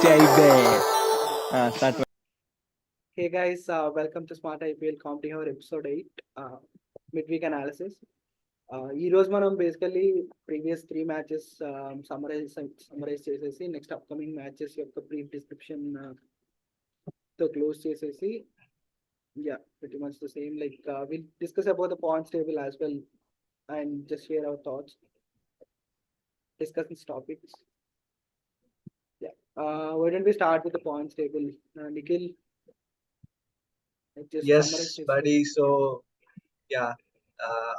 Chaibe. Start. Hey guys, welcome to Smart IPL Comedy Hour episode 8, midweek analysis. ఈ రోజు మనం basically previous 3 matches summarise చేసేసి next upcoming matches యొక్క brief description తో close చేసేసి pretty much the same, like we'll discuss about the points table as well and just share our thoughts, discuss these topics. Why don't we start with the points table? Nikhil, just summarize Yes, this. buddy. So,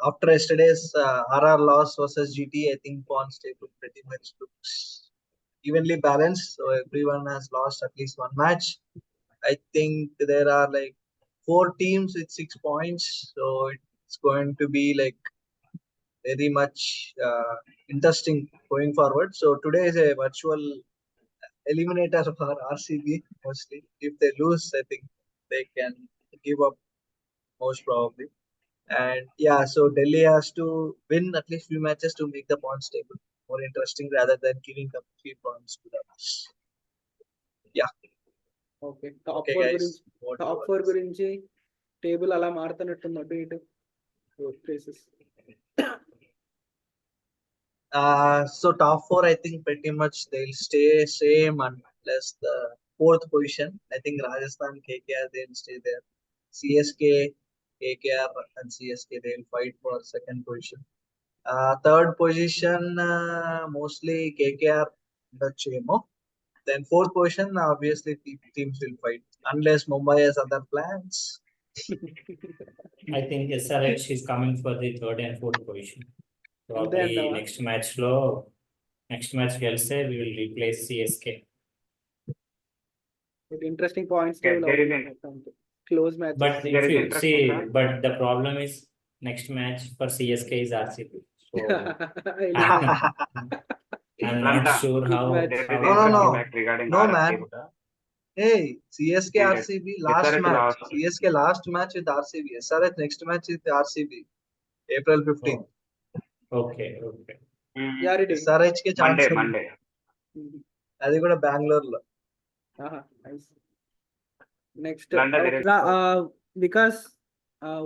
after yesterday's RR loss versus GT, I think points table pretty much looks evenly balanced. So everyone has lost at least one match. I think there are like 4 teams with 6 points. So it's going to be like very much interesting going forward. So today is a virtual eliminator for RCB mostly. If they lose, I think they can give up most probably. And so Delhi has to win at least few matches to make the points table more interesting rather than giving up 3 points to the others. Okay top Okay, 4 guys. గురించి What top about 4 this? గురించి table అలా మారుతున్నట్టుంది అటు ఇటు places. So top 4, I think pretty much they'll stay same unless the 4th position. I think Rajasthan, KKR, they'll stay there. CSK, KKR and CSK, they'll fight for 2nd position. 3rd position, mostly KKR, Chemo. Then 4th position, obviously teams will fight unless Mumbai has other plans. I think SRH is coming for the 3rd and 4th position. Probably అంటావా? next match గెలిస్తే we will replace CSK. Interesting points Yeah, table there is close match. But There if is you interesting, see, sir. but the problem is next match for CSK is RCB. So I'm not Lanta, sure how. match. there is how- No, interesting no. fact regarding No, RRC. man. Hey, CSK Yes, RCB last SRH match. lost. CSK last match with RCB. SRH next match with RCB. April 15th. Okay. యారిటీ SRH కి chance Monday. అది కూడా బెంగళూరులో. Next London, there is because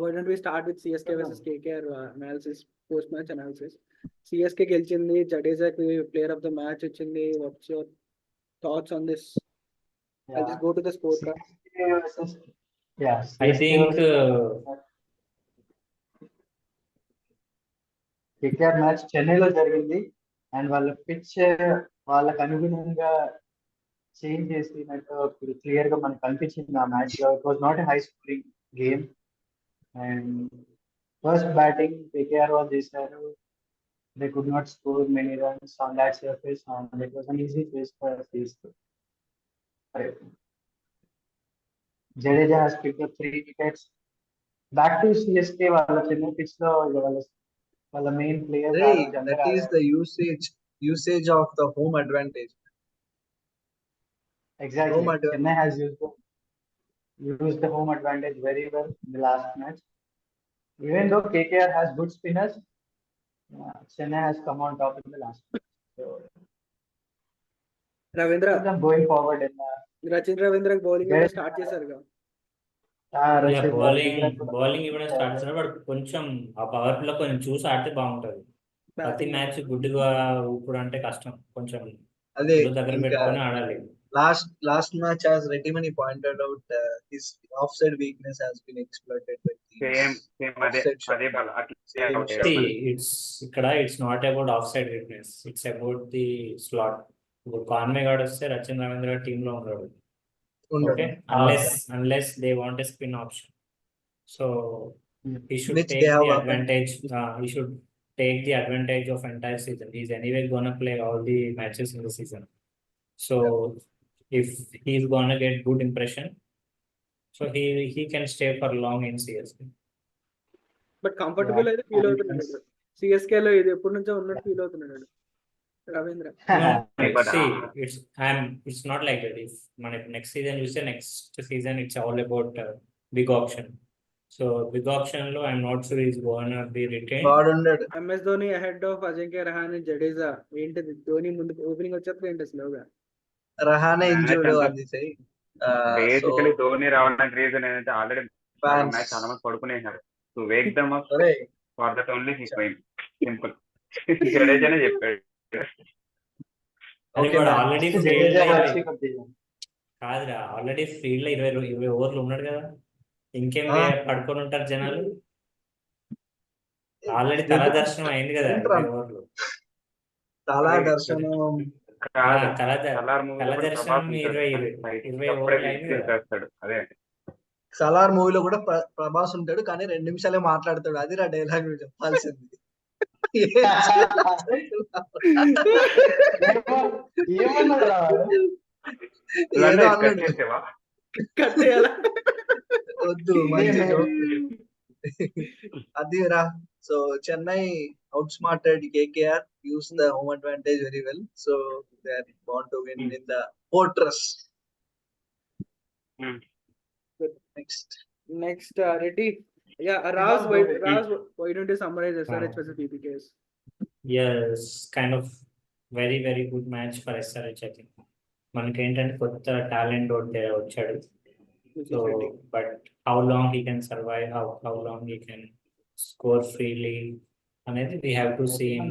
why don't we start with CSK versus KKR analysis, post match analysis. CSK గెలిచింది, జడేజాకి player of the match వచ్చింది. What's your thoughts on this? I'll just go to the score card. I think KKR match చెన్నైలో జరిగింది and వాళ్ళ pitch వాళ్ళకి అనుగుణంగా change చేసినట్టు clear గా మనకు కనిపించింది ఆ మ్యాచ్ లో. It was not a high scoring game and first batting KKR వాళ్ళు చేశారు. They could not score many runs on that surface and it was an easy face for CSK. Jadeja has picked up 3 wickets. Back to CSK, వాళ్ళ Chennai pitch లో వాళ్ళ main player Hey, that is the usage of the home advantage. exactly. home advantage. Chennai has used the home advantage very well in the last match. Even though KKR has good spinners, Chennai has come on top in the last match. So Ravindra them going forward in Rachin Ravindra bowling Yes. Start చేశారుగా. Bowling ఇవ్వడం start చేస్తారు. But కొంచెం ఆ power play కొంచెం చూసి ఆడితే బాగుంటది. ప్రతి మ్యాచ్ గుడ్డుగా ఇప్పుడు అంటే కష్టం. కొంచెం అదే దగ్గర ఇంకా పెట్టుకొని ఆడాలి. last match, as Retimani pointed out, his offside weakness has been exploited by teams. Same Offside shot. అదే ball. Same Okay. shot. It's not about of side weakness, it's about the slot. ఇప్పుడు Conway గాడు వస్తే రచిన్ రవీంద్ర గారు team లో ఉన్నాడు. ఉండదు. Okay, unless they want a spin option, so he should Which take they have the a- advantage. He should take the advantage of entire season. He's anyway gonna play all the matches in the season. So if he's gonna get good impression, so he can stay for long in CSK. But comfortable అయితే feel అవుతున్నాడు. CSK లో ఇది ఎప్పటి నుంచో ఉన్నట్టు feel అవుతున్నాడు Ravindra. It's not like that. If next season you say next season it's all about big auction. So big auction lo I'm not sure he's gonna be retained. వాడు ఉండడు. MS Dhoni ahead of Ajinkya Rahane, Jadeja. ఏంటిది ధోని ముందు opening వచ్చేప్పుడు ఏంటి స్లోగా? Rahane match injured అంతా అని say. So basically Dhoni రావడానికి రీజన్ ఏంటంటే ఆల్రెడీ fans, మ్యాచ్ చాలా మంది పడుకునేసారు. టు వేక్ దమ్ అప్ అరే ఫర్ దట్ ఓన్లీ హీ పోయింది. సింపుల్. జడేజానే చెప్పాడు. అరే okay వాడు man. ఆల్రెడీ ఫీల్డ్ జడేజా లో వచ్చి కొద్దిగా కాదురా, ఆల్రెడీ ఫీల్డ్ లో 20 ఓవర్లు ఉన్నాడు కదా, ఇంకేం ఆ. పడుకొని ఉంటారు జనాలు. ఆల్రెడీ తల దర్శనం అయింది కదా ఏంట్రా? 20 ఓవర్లు. చాలా దర్శనం. కాదు తల సలార్ మూవీలో తల కూడా దర్శనం ప్రభాస్ ఉంటాడు. 20 అప్పుడే ఓవర్లు అయింది కదా. చేస్తాడు. అదే సలార్ మూవీలో కూడా ప్రభాస్ ఉంటాడు కానీ 2 నిమిషాలే మాట్లాడతాడు. అది నా డైలాగ్ చెప్పాల్సింది. ఏమన్నాడు ఏదో కట్ అన్నాడు. చేసేవా? కట్ చేయాలా? వద్దు మంచి joke. అది రా. So Chennai outsmarted KKR, used the home advantage very well. So they are bound to win in the fortress. Hmm. Next, Reddy. Yeah, Raz, why don't you summarize SRH versus BPKS? Yes, kind of very very good match for SRH. I think మనకి ఏంటంటే కొత్త talent వచ్చాడు. So but how long he can survive, how long he can score freely అనేది we have to see in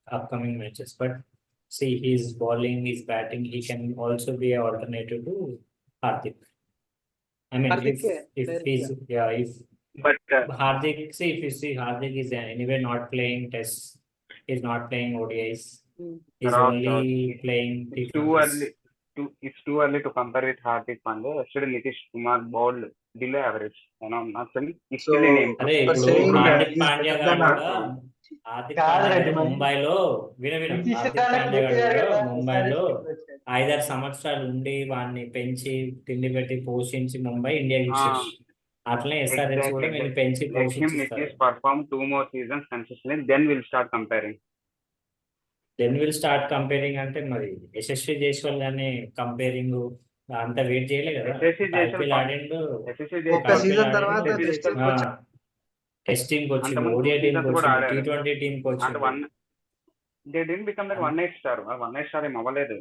upcoming matches. But see, his bowling, his batting, he can also be an alternative to Hardik. I mean, Hardik, if there- he's if but Hardik, see, if you see Hardik is anyway not playing tests, he's not playing ODIs, Hmm. he's Right, only right. playing it's too early to compare with Hardik Pandya. Yesterday Nitish Kumar bowled below average. not saying he's So, still in అరే but ఇప్పుడు saying that Hardik he's Pandya better గారు than కూడా Hardik. Hardik కాదు పాండ్యా రెడ్డి గారు మరి. ముంబైలో హార్దిక్ పాండ్యా గారు కూడా ముంబైలో 5-6 సంవత్సరాలు ఉండి వాడిని పెంచి తిండి పెట్టి పోషించి ముంబై ఇండియాకి ఇచ్చారు. అట్లనే SRH కూడా Exactly. వీళ్ళు పెంచి Let him పోషించిస్తారు. Nitish perform 2 more seasons consistently, then we'll start comparing. Then will start comparing అంటే మరి యశస్వి జైస్వాల్ గానీ కంపేరింగ్ అంత వెయిట్ చేయలే కదా. యశస్వి జైస్వాల్ IPL ఆడిండు, SSC ఒక్క జైస్వాల్ సీజన్ ఆడిండు, తర్వాత Nitish టెస్టింగ్ Jaiswal వచ్చాడు. టెస్ట్ టీమ్ కి వచ్చిండు, అంతకుముందు ODI టీమ్ కి seasons కూడా వచ్చిండు, ఆడాడు. T20 టీమ్ కి అంటే వచ్చిండు. they didn't become like one night star. One night star ఏం అవ్వలేదు.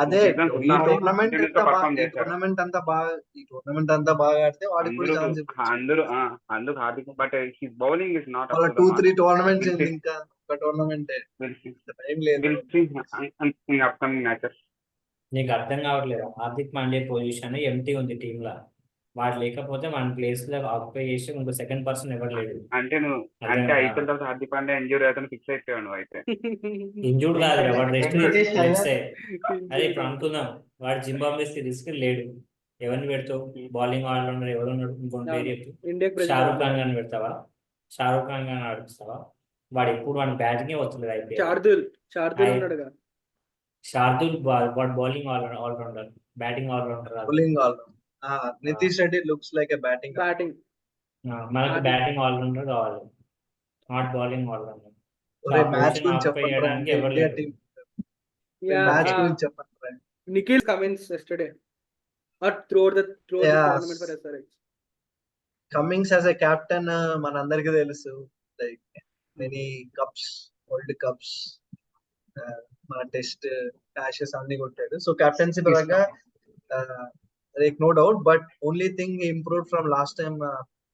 అదే ఈ టోర్నమెంట్ పర్ఫామ్ ఈ చేశారు. టోర్నమెంట్ అంతా బాగా ఆడితే వాడికి కూడా ఛాన్స్ అందుకు Hardik but his bowling is not వాళ్ళ 2-3 టోర్నమెంట్స్ ఇంకా ఒక టోర్నమెంట్ టైం లేదు. Upcoming matches. నీకు అర్థం కావట్లేదు, హార్దిక్ పాండ్యా పొజిషన్ ఎంటీ ఉంది టీమ్ లా. వాడు లేకపోతే మన ప్లేస్ లో ఆక్యుపై చేసి ఇంకో సెకండ్ పర్సన్ ఎవరు లేడు. అంటే ఐపీఎల్ తర్వాత హార్దిక్ పాండ్యా ఇంజూరీ అవుతాను ఫిక్స్ అయిపోయాడు నువ్వు అయితే. ఇంజూర్డ్ కాదు కదా, వాడు రెస్ట్ Venkateshwara. అదే ఇప్పుడు అనుకుందాం, వాడు జింబాబ్వే సిరీస్ కి లేడు, ఎవరిని పెడతావు? బౌలింగ్ ఆల్రౌండర్ ఎవరున్నాడు? ఇంకొక పేరు చెప్పు. ఇండియాకి షారూక్ ఖాన్ గాని పెడతావా? షారూక్ ఖాన్ గాని ఆడిస్తావా? వాడు ఎప్పుడు వాడి బ్యాటింగ్ వస్తుంది IPL. శార్దుల్ ఉన్నాడుగా. శార్దుల్ వాడు బౌలింగ్ ఆల్రౌండర్, బ్యాటింగ్ ఆల్రౌండర్ కాదు. Bowling all Nitish Reddy looks like a batting. మనకు బ్యాటింగ్ ఆల్రౌండర్ కావాలి, నాట్ బౌలింగ్ ఆల్రౌండర్. మ్యాచ్ గురించి చేయడానికి ఎవరు చెప్పండి. లేరు. మ్యాచ్ గురించి చెప్పండి. Nikhil Cummins yesterday or throughout the tournament for SRH. Cummins as a captain మనందరికీ తెలుసు, like many cups, world cups, మన టెస్ట్ యాషెస్ అన్ని కొట్టాడు. సో కెప్టెన్సీ పరంగా like no doubt, but only thing he improved from last time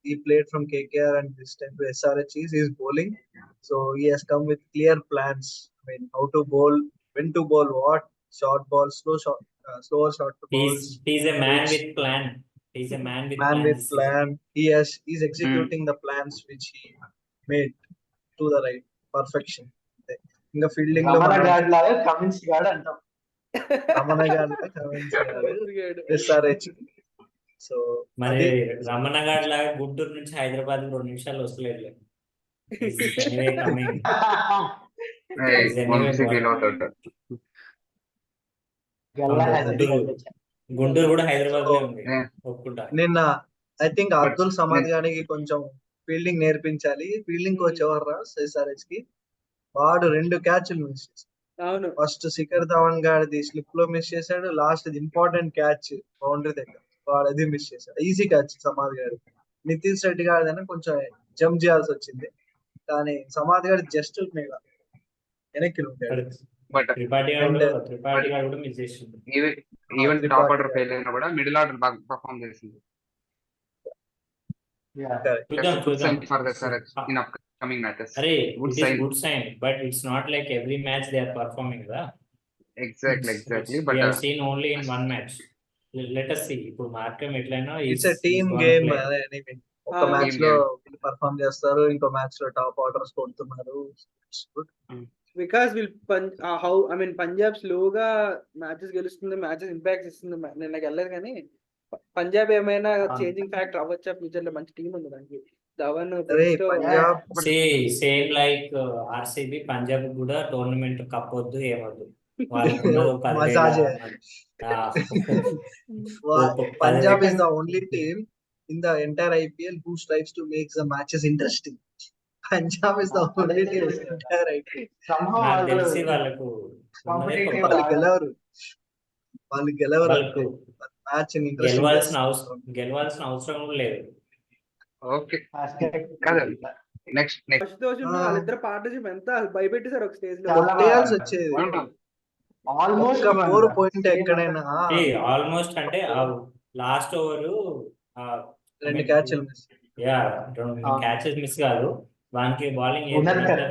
he played from KKR and this time to SRH is his bowling. So he has come with clear plans. I mean, how to bowl, when to bowl what, short ball, slower short balls. He's a man with plan. He's a man with plan. He's executing the plans which he made to the right perfection. ఇంకా fielding లో Ramana God లాగా Cummins God అంటాం. Ramana God SRH. So మరి Ramana God లాగా గుంటూరు నుంచి హైదరాబాద్ 2 నిమిషాలు వస్తలేదు. గుంటూరు కూడా హైదరాబాద్ లో ఉంది ఒప్పుకుంటా. నిన్న ఐ థింక్ అబ్దుల్ సమాద్ గారికి కొంచెం ఫీల్డింగ్ నేర్పించాలి. ఫీల్డింగ్ కోచ్ ఎవరు SRH కి, వాడు 2 క్యాచ్లు మిస్ చేశాడు. ఫస్ట్ శిఖర్ ధవన్ గారిది స్లిప్ లో మిస్ చేశాడు, లాస్ట్ ఇంపార్టెంట్ క్యాచ్ బౌండరీ దగ్గర వాడు అది మిస్ చేశాడు. ఈజీ క్యాచ్ సమాద్ గారు. నితీష్ రెడ్డి గారిదైనా కొంచెం జంప్ చేయాల్సి వచ్చింది, కానీ సమాద్ గారి జస్ట్ వెనక్కి ఉంటాడు. బట్ త్రిపాఠి And గారు కూడా మిస్ చేసిండు. Even top Tripathi order fail అయినా కూడా మిడిల్ ఆర్డర్ బాగా పర్ఫామ్ చేసింది. Yeah. correct. చూద్దాం గుడ్ చూద్దాం. Sign for the SRH in upcoming matches. అరే good it is sign. Good sign, but it's not like every match they are performing కదా. Exactly We but have seen only in one match. Let us see. ఇప్పుడు Markram ఎట్లయినా It's a team game. Anyway. ఒక Ah, match team లో game. Perform చేస్తారు, ఇంకో match లో top orders కొడుతున్నారు. It's good. Because వీళ్ళు పంజాబ్ స్లోగా మ్యాచెస్ గెలుస్తుంది, మ్యాచెస్ ఇంపాక్ట్ ఇస్తుంది. నేను నాకు వెళ్ళలేదు కానీ పంజాబ్ ఏమైనా చేంజింగ్ ఫ్యాక్టర్ అవ్వచ్చా ఫ్యూచర్ లో? మంచి టీం ఉంది దానికి. ధవన్ అరే Punjab same like RCB, Punjab కూడా టోర్నమెంట్ కప్ వద్దు ఏమొద్దు, వాళ్ళకున్నది ఒక 10,000 massage. Punjab is the only team in the entire IPL who strives to make the matches interesting. Punjab is the only team in the entire IPL. Somehow నాకు వాళ్ళు తెలిసి వాళ్ళకు ఉన్నదే competitive ఒక వాళ్ళు గెలవరు వాళ్ళకు మ్యాచ్ గెలవాల్సిన అవసరం కూడా లేదు. ఓకే aspect కదా. నెక్స్ట్ అశుతోష్ వాళ్ళిద్దరు పార్ట్నర్షిప్ ఎంత భయపెట్టేశారు ఒక స్టేజ్ లో. చాలా కొట్టేయాల్సి వచ్చేది. ఆల్మోస్ట్ ఒక్క 4 పాయింట్ ఎక్కడైనా ఆల్మోస్ట్ అంటే లాస్ట్ ఓవర్ 2 క్యాచ్లు మిస్. క్యాచెస్ మిస్ కాదు, వానికి బౌలింగ్ ఉనర్కర్.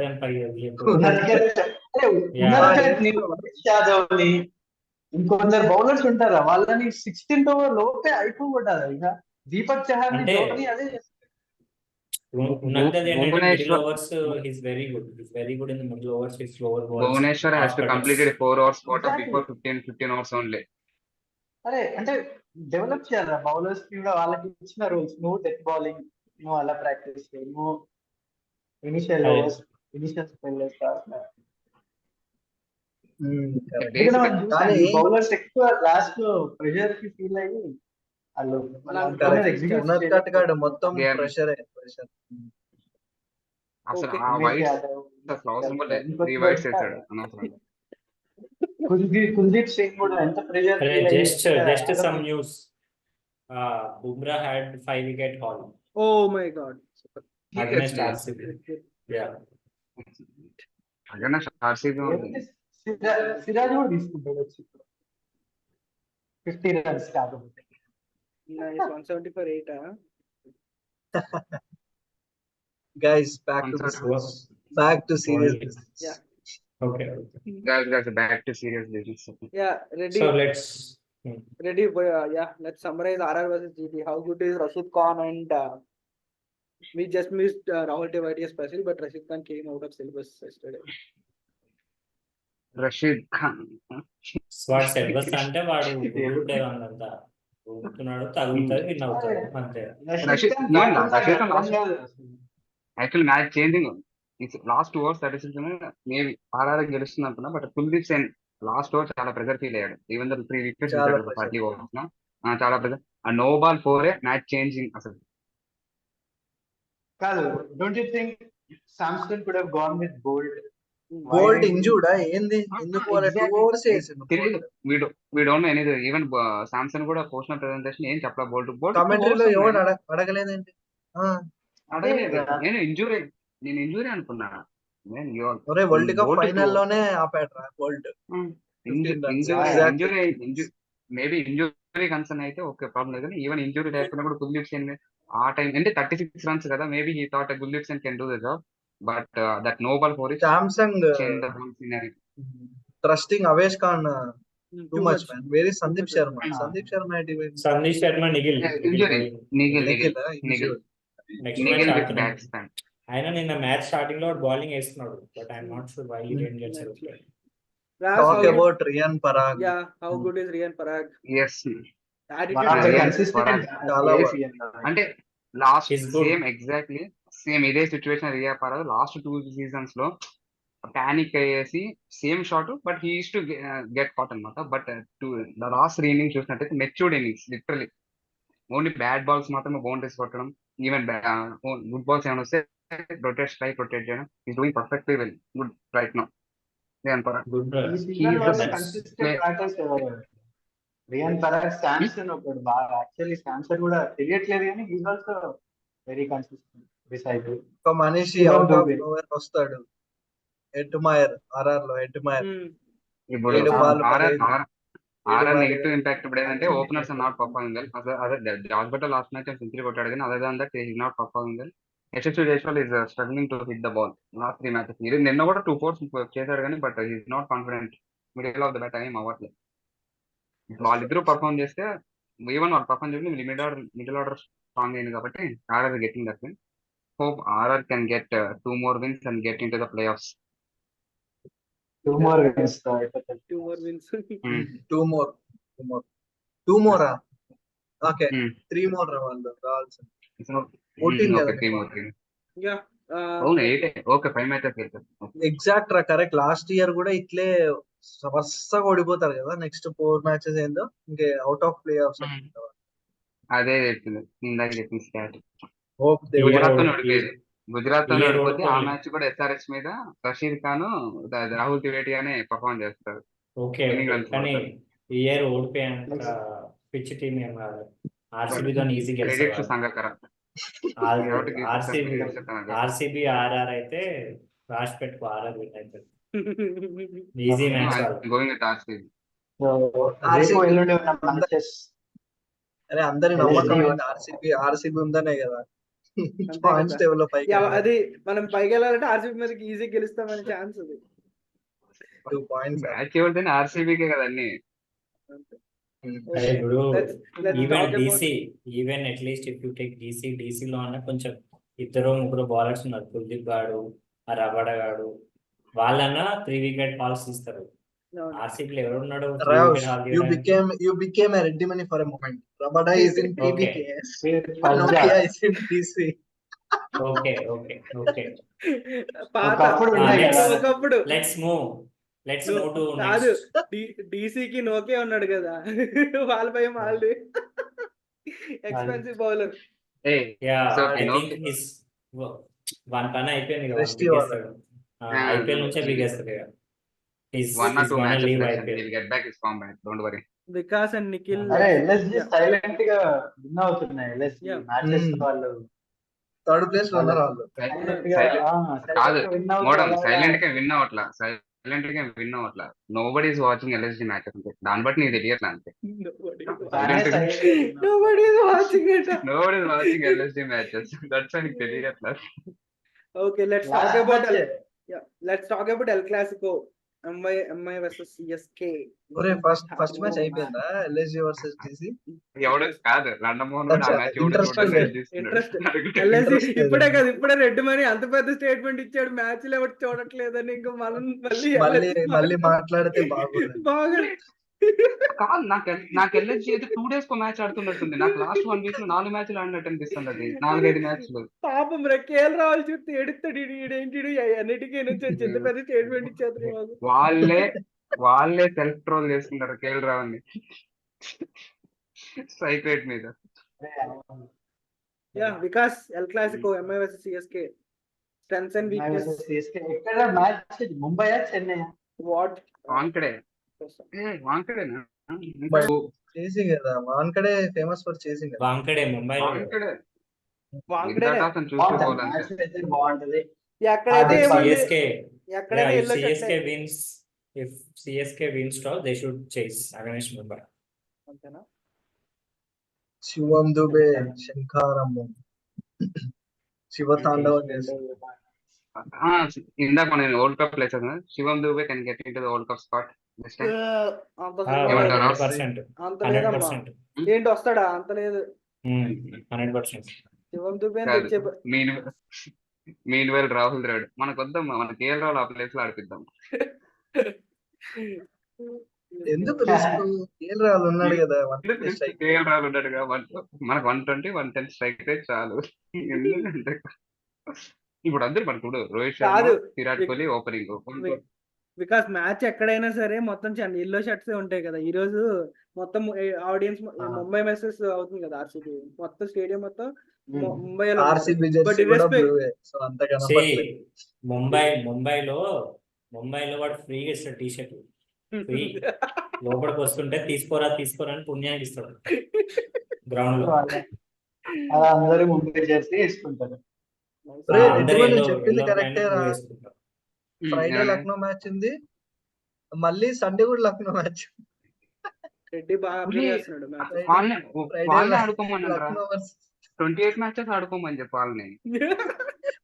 ఇంకొందరు బౌలర్స్ ఉంటారా, వాళ్ళని 16th ఓవర్ లోపే అయిపోగొట్టాలి. ఇక దీపక్ చహార్ అంటే అదే middle overs his very good in the middle overs, his slower balls. Bhuvaneswar has to complete 4 hours quarter before 15 hours only. అరే అంటే డెవలప్ చేయాలి బౌలర్స్ కి కూడా, వాళ్ళకి ఇచ్చిన రూల్స్. నువ్వు డెత్ బౌలింగ్, నువ్వు అలా ప్రాక్టీస్ చేయి, నువ్వు ఇనిషియల్ ఓవర్స్, ఇనిషియల్ స్పెల్లర్స్. బౌలర్స్ ఎక్కువ లాస్ట్ లో ప్రెషర్ కి ఫీల్ అయ్యి వాళ్ళు ఉనర్కట్ గాడు మొత్తం ప్రెషర్. అసలు ఆ వైట్స్ అసలు అవసరం లేదు, 3 వైట్స్ వేసాడు అనవసరం. కుల్దీప్ సింగ్ కూడా ఎంత pressure just some news, Bumrah had 5 wicket haul. Oh my god. Against RCB. Yeah. Against RCB. Siraj కూడా తీసుకుంటాడు వచ్చి 50 runs కాకపోతే. Nice, 170 for 8. Guys, back to serious business. Yeah. Okay. Guys, back to serious business. Yeah, ready. So let's let's summarize RR versus GT. How good is Rashid Khan? And we just missed Rahul Tewati especially, but Rashid Khan came out of syllabus yesterday. Rashid Khan. స్వాట్ syllabus అంటే వాడు గుడ్డే ఉందంతా ఊపుతున్నాడు, తగులుతుంది, win అవుతాడు అంతే. Actual match changing last 2 hours 36 maybe RR గెలుస్తుంది అనుకున్నా, but Kuldeep Sen last over చాలా ప్రెజర్ ఫీల్ అయ్యాడు. ఈవెన్ 3 wickets 40 overs చాలా ప్రెజర్. ఆ నో బాల్ 4 మ్యాచ్ చేంజింగ్ అసలు కాదు. Don't you think Samson could have gone with Boult ఇంజూర్డా ఏంది? ఎందుకు వాళ్ళ 2 overs చేసిండు? we don't know anything. Even Samson కూడా పోస్ట్ ప్రెజెంటేషన్ ఏం చెప్పలా. బోల్ట్ కామెంటరీలో ఎవరు అడగలేదండి. నేను ఇంజూరీ అనుకున్నా. వరల్డ్ కప్ ఫైనల్ లోనే ఆపాడ్రా బోల్ట్. మేబీ ఇంజూరీ కన్సర్న్ అయితే ఓకే, ప్రాబ్లం లేదు. ఈవెన్ ఇంజూరీ లేకపోయినా కూడా కుల్దీప్ సేన్ ఆ టైం అంటే 36 runs కదా, maybe he thought Kuldeep Sen can do the job, but that no ball for Samsung trusting Avesh Khan too much man. Where is Sandeep Sharma? Sandeep Sharma Nikhil ఆయన నిన్న match starting లో bowling వేస్తున్నాడు, but I'm not sure why he didn't get selected. Talk about Riyan Parag. Yeah, how good is Riyan Parag? Yes, అంటే last same exactly same ఇదే situation Riyan Parag last 2 seasons లో panic అయ్యేసి same shot, but he use to get caught అనమాట. But the last 3 innings చూసినట్టయితే matured innings, literally only bad balls మాత్రమే boundaries కొట్టడం, even good balls ఏమైనా వస్తే రొటేట్ చేయడం. Is doing perfectly well, good right now. Riyan Parag Riyan Parag Samson ఒకడు బాగా, యాక్చువల్లీ శాంసన్ కూడా తెలియట్లేదు కానీ is also very consistent. Beside ఒక మనిషి అవుట్ ఆఫ్ నోవేర్ వస్తాడు. ఎడ్మైర్ ఆర్ఆర్ లో ఎడ్మైర్ ఇప్పుడు 7 ball RR 15 RR negative impact ఇప్పుడు ఏంటంటే openers are not performing well. అదే Jos Buttler last match century కొట్టాడు కానీ other than that is not performing well. Yashasvi Jaiswal is struggling to hit the ball last 3 matches. నిన్న కూడా 2 fours చేశాడు కానీ but is not confident. Middle of the bat ఏం అవ్వట్లేదు. వాళ్ళిద్దరూ పర్ఫార్మ్ చేస్తే ఈవెన్ వాళ్ళు పర్ఫార్మ్ చేసి మిడిల్ ఆర్డర్ స్ట్రాంగ్ అయింది కాబట్టి RR getting that win. Hope RR can get 2 more wins and get into the playoffs. 2 more wins తో అయిపోతుంది. 2 more wins. 2 more 2 more okay Hmm. 3 more వాళ్ళు కావాల్సింది So, 14 okay, కదా 3 more. 3. Yeah. అవును 8. Okay 5 matches వెళ్తారు. Exact రా correct. Last year కూడా ఇట్లే వరుసగా ఓడిపోతారు కదా. నెక్స్ట్ 4 మ్యాచెస్ ఏందో ఇంకే అవుట్ ఆఫ్ ప్లే ఆఫ్స్. అదే చెప్పింది ఇందాక చెప్పిన స్టాట్. హోప్ దే గుజరాత్ తో ఓడిపోయేది. గుజరాత్ తో ఈ year ఓడిపోతే ఆ ఓడిపోయింది. మ్యాచ్ కూడా ఎస్ఆర్హెచ్ మీద రషీద్ ఖాన్ రాహుల్ తివేటియానే పర్ఫార్మ్ చేస్తారు. ఓకే Winning runs కానీ కొడతారు. ఈ ఇయర్ ఓడిపోయాక పిచ్ టీం ఏం కాదు. ఆర్సీబీతో ఈజీ క్రెడిట్ టు గెలుస్తారు. సంగకర. ఆర్సీబీ ఆర్ఆర్ అయితే రాసి పెట్టుకో ఆర్ఆర్ విన్ అవుతుంది. ఈజీ మ్యాచ్ వాళ్ళు. Going with RCB. సో రేపు ఎల్లుండి ఉన్న మ్యాచెస్ అరే అందరి నమ్మకం ఆర్సీబీ ఉందనే కదా పాయింట్స్ కదా. టేబుల్ లో పైకి అది మనం పైకి వెళ్ళాలంటే ఆర్సీబీ మీదకి ఈజీ గెలుస్తామనే ఛాన్స్ అది. 2 points. మ్యాచ్ ఎవరిదైనా ఆర్సీబీకే కదా అన్ని. అదే ఇప్పుడు Let's even talk about- DC even at least if you take డీసీలో అన్న కొంచెం 2-3 బౌలర్స్ ఉన్నారు. కుల్దీప్ గాడు, ఆ రబాడా గాడు, వాళ్ళన్నా 3 wicket balls ఇస్తారు. ఆర్సీబీలో ఎవరున్నాడు 3 Raj, wicket haul you తీయడానికి? became a Reddy Money for a moment. Rabada is in PBKS. Punjab Nokia is in DC. Okay okay okay పాత ఒకప్పుడు ఉన్నాయి కదా. ఒకప్పుడు లెట్స్ మూవ్ టు కాదు నెక్స్ట్. డీసీకి నోకే ఉన్నాడు కదా. వాళ్ళపై వాళ్ళది expensive bowler. Yeah okay, I no. Think his one పని అయిపోయింది కదా. Rest ఇవ్వాలి. ఐపీఎల్ నుంచే బిగేస్తాడు ఇక. He's 1 or 2 gonna matches leave left and IPL. he'll get back his form back. Don't worry. Vikas and Nikhil. అరే ఎల్ఎస్జి సైలెంట్ గా విన్ అవుతున్నాయి. LSG Yeah. Matches వాళ్ళు థర్డ్ ప్లేస్ లో ఉన్నారు వాళ్ళు. కాదు మోడల్ సైలెంట్ గా విన్ అవట్లా. Nobody is watching LSG matches అంతే. దాన్ని బట్టి నీకు తెలియట్లా అంతే. Nobody is watching it. Nobody is watching LSG matches. That's why నీకు తెలియట్లా. Okay, let's talk about El Clasico. MI versus CSK. ఒరే ఫస్ట్ మ్యాచ్ అయిపోయిందా ఎల్ఎస్జి వర్సెస్ టీసీ? ఎవడు కాదు లండమోహన్ కూడా ఆ మ్యాచ్ ఇంట్రెస్ట్ ఎల్ఐసి ఇప్పుడే రెడ్ మనీ అంత పెద్ద స్టేట్మెంట్ ఇచ్చాడు. మ్యాచ్ లో ఎవరు చూడట్లేదని. ఇంకా మనం మళ్ళీ మాట్లాడితే బాగుంది. బాగా కాదు నాకు ఎల్ఎస్జి అయితే 2 days కో మ్యాచ్ ఆడుతున్నట్టుంది. నాకు లాస్ట్ 1 week లో 4 మ్యాచ్లు ఆడినట్టు అనిపిస్తుంది. అది 4-5 మ్యాచ్లు. పాపం కేఎల్ రావాలి చూస్తే ఎడుతాడు. ఏంటి అన్నిటికీ నుంచి ఎంత పెద్ద స్టేట్మెంట్ ఇచ్చేది. వాళ్ళే సెల్ఫ్ ట్రోల్ చేసుకుంటారు కేఎల్ రావుని స్ట్రైక్ రేట్ మీద. Vikas El Clasico MI versus CSK strengths and weakness. ఎక్కడ మ్యాచ్ ముంబై చెన్నై? వాట్ వాంకడేనా? చేసింగ్ కదా Wankhede famous for chasing. Wankhede Mumbai బాగుంటది. ఎక్కడైతే CSK wins. If CSK wins toss, they should chase against Mumbai. అంతేనా? శివం దుబే శంఖారము శివతాండవం చేస్తుంది. ఇందాక నేను world cup place Shivam Dube can get into the world cup spot this time. ఏమంటారు? 100%. ఏంటి వస్తాడా? అంత లేదు. 100%. శివం దుబే మీన్ వెల్ రాహుల్ ద్రావిడ్ మనకు వద్దాం. మన కేఎల్ రాహుల్ ఆ ప్లేస్ లో ఆడిపిద్దాం. ఎందుకు రిస్క్? కేఎల్ రాహుల్ ఉన్నాడు కదా. కేఎల్ రాహుల్ ఉన్నాడుగా. మనకు 120, 110 స్ట్రైక్ రేట్ చాలు. ఎందుకంటే ఇప్పుడు అందరు మనకు Rohit Sharma, Virat Kohli opening. Because match ఎక్కడైనా సరే మొత్తం ఎల్లో షర్ట్స్ ఉంటాయి కదా. ఈ రోజు మొత్తం ఆడియన్స్ ముంబై మెసేజ్ అవుతుంది కదా. ఆర్సీబీ మొత్తం స్టేడియం మొత్తం ముంబైలో. ముంబైలో వాడు ఫ్రీగా ఇస్తాడు టీ షర్ట్. ఫ్రీ లోపలికి వస్తుంటే తీసుకోరా అని పుణ్యానికి ఇస్తాడు గ్రౌండ్ లో. అందరూ ముంబై జెర్సీ వేసుకుంటారు. చెప్పింది కరెక్టే రా. ఫ్రైడే లక్నో మ్యాచ్ ఉంది. మళ్ళీ సండే కూడా లక్నో మ్యాచ్. రెడ్డి బాగా అబ్జర్వ్ చేస్తున్నాడు మ్యాచ్. వాళ్ళని ఆడుకోమని లక్నో వర్సెస్ 28 మ్యాచెస్ ఆడుకోమని చెప్పి వాళ్ళని.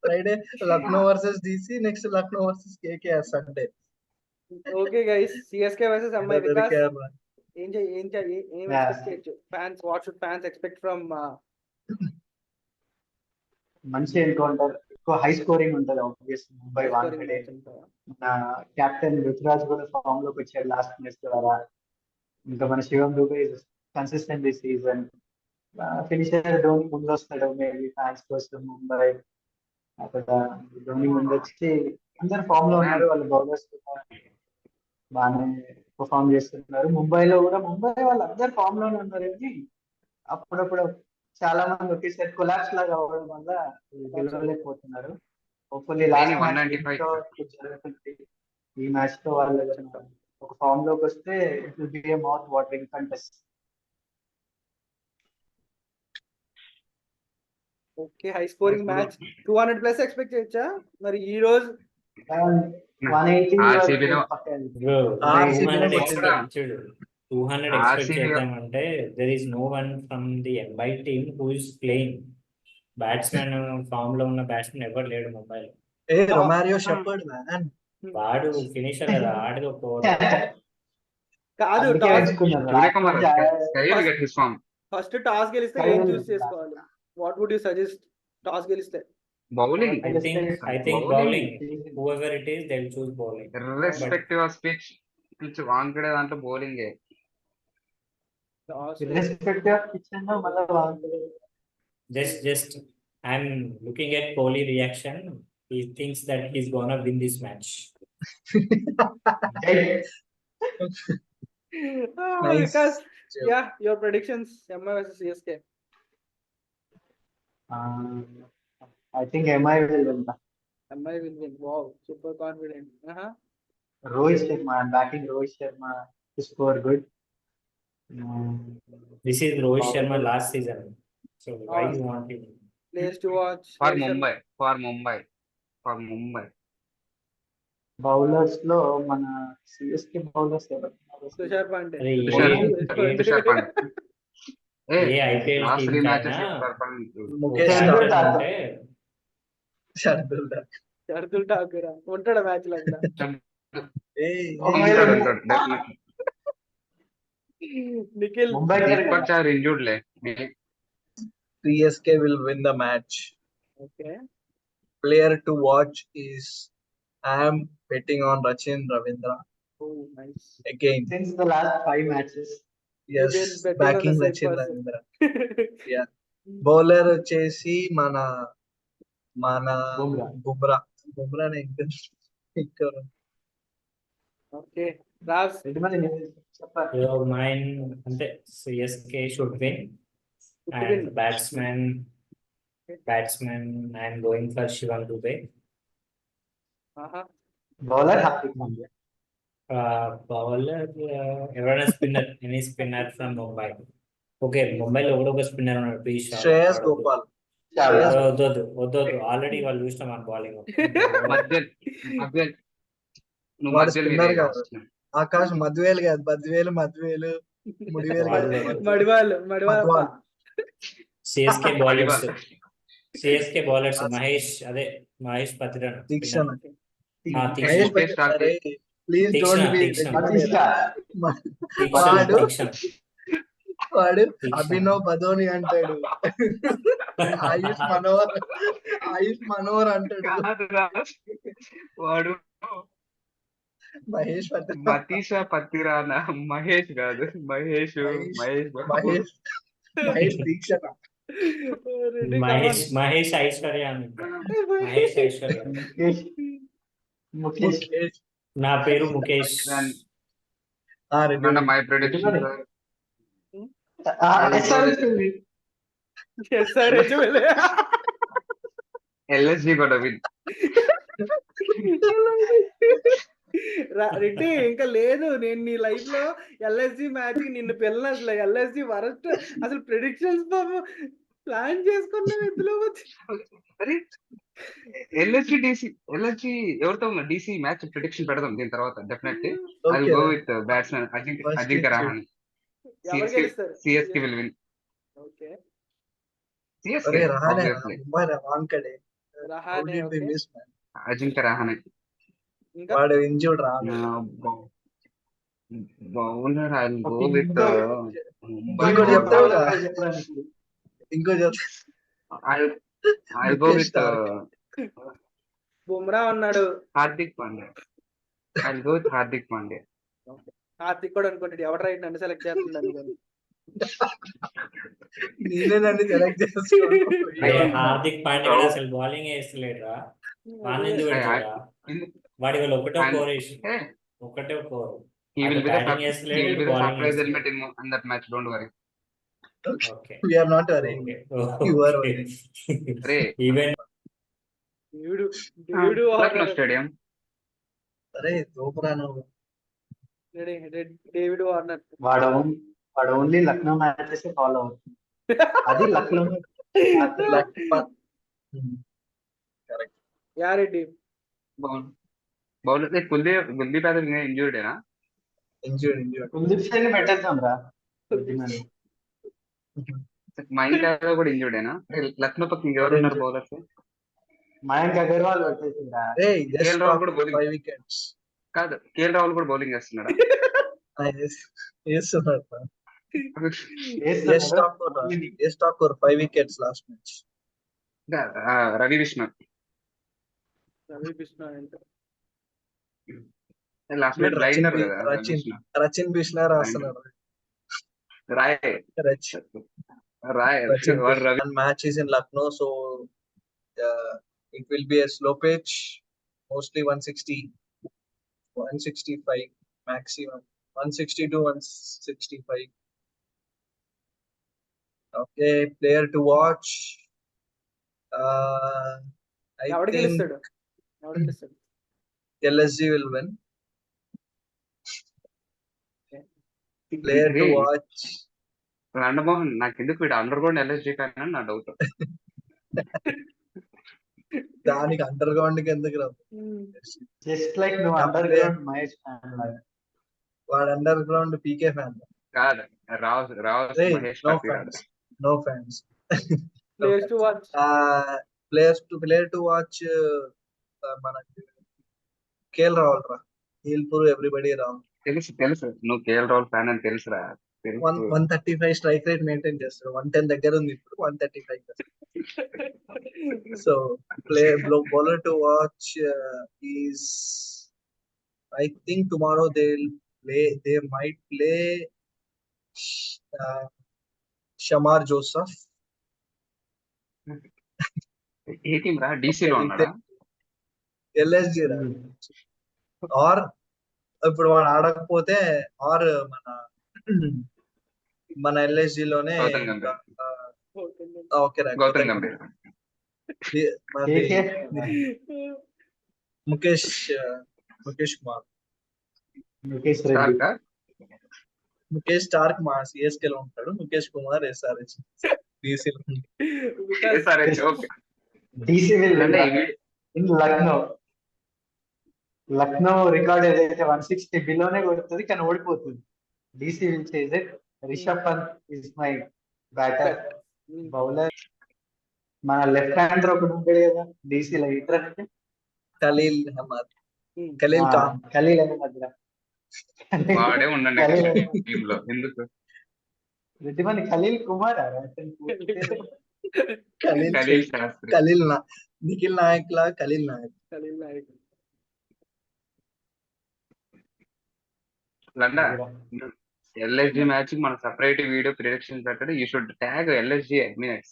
Friday Lucknow versus DC, next Lucknow versus KKR Sunday. Okay guys, CSK versus MI. Vikas ఏం ఎక్స్పెక్ట్ చేయొచ్చు fans? What should fans expect from? మంచి ఎన్కౌంటర్, ఎక్కువ హై స్కోరింగ్ ఉంటుంది ఆబ్వియస్. ముంబై వాంటెడే. మన కెప్టెన్ రుతురాజ్ కూడా ఫామ్ లోకి వచ్చాడు లాస్ట్ మ్యాచ్ ద్వారా. ఇంకా మన Shivam Dube consistent this season. Finisher Dhoni ముందు వస్తాడు మేబీ ఫ్యాన్స్ కోసం. ముంబై అక్కడ ధోని ముందు వచ్చి అందరు ఫామ్ లో ఉన్నారు. వాళ్ళ బౌలర్స్ కూడా బాగానే పర్ఫామ్ చేస్తున్నారు. ముంబైలో కూడా వాళ్ళందరూ ఫామ్ లోనే ఉన్నారు. కానీ అప్పుడప్పుడు చాలా మంది ఒకేసారి కొలాప్స్ లాగా అవ్వడం వల్ల గెలవలేకపోతున్నారు. హోప్ఫుల్లీ లాస్ట్ మ్యాచ్ జరుగుతుంది. ఈ మ్యాచ్ తో వాళ్ళు ఒక ఫామ్ లోకి వస్తే it will be A mouth watering contest. Okay, high scoring match. 200 plus expect చేయొచ్చా మరి ఈ రోజు? 180 RCB లో Bro, RCB 200 లో expect చూడు. 200 expect చేద్దామంటే there is no one from the MI team who is playing. Batsmen form లో ఉన్న బ్యాట్స్మెన్ ఎవరు లేడు ముంబైలో. Romario Shepherd man. వాడు ఫినిషర్ కదా, ఆడిది ఒక over. కాదు, అందుకే ఎంచుకున్నారు. ఫస్ట్ టాస్ గెలిస్తే ఏం చూస్ చేసుకోవాలి? What would you suggest? Toss గెలిస్తే bowling. I think bowling. Whoever it is, they'll choose bowling. Irrespective of pitch Wankhede దాంట్లో బౌలింగే. ఇర్రెస్పెక్టివ్ ఆఫ్ పిచ్ అన్నా మళ్ళీ బాగుంటుంది. Just I'm looking at Kohli reaction. He thinks that he's gonna win this match. Nice. Because yeah, your predictions, MI versus CSK. I think MI will win. MI will win. Wow, super confident. Rohit Sharma, I'm backing Rohit Sharma to score good. This is Rohit Sharma last season. So why you want him? Players to watch. For Mumbai. Bowlers లో మన CSK bowlers ఎవరు? తుషార్ పాండే. ఏ IPL last team 3 matches Mukesh Shardul Thakur ఉంటాడా match లో? Nikhil Mumbai injured లే. CSK will win the match. Okay. Player to watch is I am betting on Rachin Ravindra. Oh, nice. Again. Since the last 5 matches. Yes, backing Rachin Ravindra. Yeah. Bowler వచ్చేసి మన బుమ్రా నే ఇంకా. Okay. Ravs. Mine అంటే CSK should win. And batsman, I am going for Shivam Dube. Bowler Hardik Pandya. Bowler, ఎవరైనా spinner, any spinner from Mumbai. Okay, ముంబైలో ఒక spinner ఉన్నాడు, శ్రేయస్ గోపాల్. వద్దు ఆల్రెడీ వాళ్ళు చూస్తాం మన బౌలింగ్. ఆకాష్ మధ్వేలు కాదు, మధ్వేలు మడివాళ్ళు CSK bowlers మహేష్ పత్రిరాన్. తీక్షణ. వాడు అభినవ్ బదోని అంటాడు, ఆయుష్ మనోహర్ అంటాడు, వాడు మహేష్ పత్తిరానా. మహేష్ కాదు, మహేష్ దీక్షణ. మహేష్ ఐశ్వర్య. ముఖేష్. నా పేరు ముఖేష్. మై ప్రెడిక్షన్ LSG కూడా విన్. రెడ్డి ఇంకా లేదు, నేను నీ లైఫ్ లో LSG మ్యాచ్ నిన్ను పిల్లలు అసలు LSG వరస్ట్ అసలు ప్రెడిక్షన్స్ ప్లాన్ చేసుకున్నావు. ఇందులో ఎల్ఎస్జి ఎవరితో DC మ్యాచ్ ప్రిడిక్షన్ పెడదాం దీని తర్వాత definitely. I okay go with batsmen first Ajinkya నుంచి రహానే. ఎవరు గెలుస్తారు? CSK will win. Okay, CSK అరే Rahane obviously. Mumbai Wankhede Rahane. Okay, miss man Ajinkya Rahane. ఇంకా వాడు ఇంజూర్డ్ రాడు. Bowler I go Okay, with Mumbai. ఇంకోటి చెప్తావు కదా? చెప్పడానికి ఇంకో చెప్తా I go Mukesh with Starc. Bumrah ఉన్నాడు, Hardik Pandya. I go with Hardik Pandya. Hardik కూడా అనుకుంటాడు ఎవరు రైట్ నన్ను సెలెక్ట్ చేస్తున్నాడు కానీ. నేనే నన్ను సెలెక్ట్ చేసుకోను. హార్దిక్ పాండ్యా కూడా అసలు బౌలింగ్ వేస్తలేడురా. వాడిని ఎందుకు పెడతారా? వాడి వాళ్ళు ఒకటే కోర్ వేసి ఒకటే కోర్. He will be the batting వేస్తలేడు, bowling surprise element in that match. Don't worry. Okay We are not worrying. You are worrying. Ray, even దేవుడు దేవుడు Lucknow Stadium. అరే సూపర్ నువ్వు. David Warner. వాడు ఓన్లీ లక్నో మ్యాచెస్ ఫాలో అవుతుంది. అది Lucknow correct. యారెడ్డి Bowler like Kuldeep has been injured, na? Injured. Kuldeep sign పెట్టేద్దాం రా. కొద్దిమంది. Mayank Agarwal కూడా injured, na? Lucknow పక్కన ఎవరు ఉన్నారు బౌలర్స్? మయాంక్ అగర్వాల్ పెట్టేసిందా? రే KL జస్ట్ రాహుల్ కూడా bowling. 5 వికెట్స్. కాదు, కేఎల్ రాహుల్ కూడా బౌలింగ్ చేస్తున్నాడా? వేస్తున్నాడు. వేస్తున్నాడు. Yes, talk for 5 wickets last match. Ravi Vishnu Ravi Krishna అంటే లాస్ట్ మ్యాచ్ లైనర్ కదా. రవి విష్ణు. రచిన్ బిష్ణా రాస్తున్నాడు. రాయ్ Rachin వాడు Ravi. One match is in Lucknow, so it will be a slow pitch, mostly 160, 165 maximum, 160 to 165. Okay, player to watch. I ఎవడు think గెలుస్తాడు? ఎవడు గెలుస్తాడు? LSG will win. Player to watch. రండమోహన్ నాకు ఎందుకు వీడు అండర్ గ్రౌండ్ ఎల్ఎస్జీ ఫ్యాన్ అని నా doubt. దానికి అండర్ గ్రౌండ్ కి ఎందుకు రా? జస్ట్ లైక్ నువ్వు అండర్ గ్రౌండ్ మహేష్ ఫ్యాన్ లాగా. వాడు అండర్ గ్రౌండ్ పీకే ఫ్యాన్. కాదు, రావు Hey, మహేష్ no పత్తి fans. No fans. Players to watch. Player to watch. మనకి కేఎల్ రాహుల్ రా. He'll prove everybody wrong. తెలుసు నువ్వు కేఎల్ రాహుల్ ఫ్యాన్ అని తెలుసురా. 135 స్ట్రైక్ రేట్ మెయింటైన్ చేస్తాడు. 110 దగ్గర ఉంది ఇప్పుడు. 135. So bowler to watch is, I think tomorrow they might play Shamar Joseph. A team రా? డీసీలో ఉన్నాడా? LSG రా. ఆర్ ఇప్పుడు వాడు ఆడకపోతే ఆర్ మన LSG లోనే గౌతమ్ గంభీర్. ఓకే రా. గౌతమ్ గంభీర్. కేకే ముఖేష్ కుమార్. ముఖేష్ రెడ్డి. స్టార్కా? ముఖేష్ స్టార్క్ మా సిఎస్కే లో ఉంటాడు. ముఖేష్ కుమార్ SRH DC లో ఉంటాడు. సరే ఓకే. డీసీ విల్ అంటే ఇన్ లక్నో రికార్డ్ ఏదైతే 160 బిలోనే కొడుతుంది కానీ ఓడిపోతుంది. DC will chase it. Rishabh Pant is my batter bowler. మన లెఫ్ట్ హ్యాండర్ ఒకటి ఉంటాడు కదా డీసీలో హిటర్ అంటే ఖలీల్ అహ్మద్. ఖలీల్ ఖాన్. ఖలీల్ అహ్మద్. వాడే ఉండండి టీమ్ లో. ఎందుకు? ప్రతిమంది ఖలీల్ కుమార్ ఖలీల్ శాస్త్రి. నిఖిల్ నాయక్ లా ఖలీల్ నాయక్. లండా ఎల్ఎస్జి మ్యాచ్ మన సెపరేట్ వీడియో ప్రిడిక్షన్ పెట్టండి. You should tag LSG admins.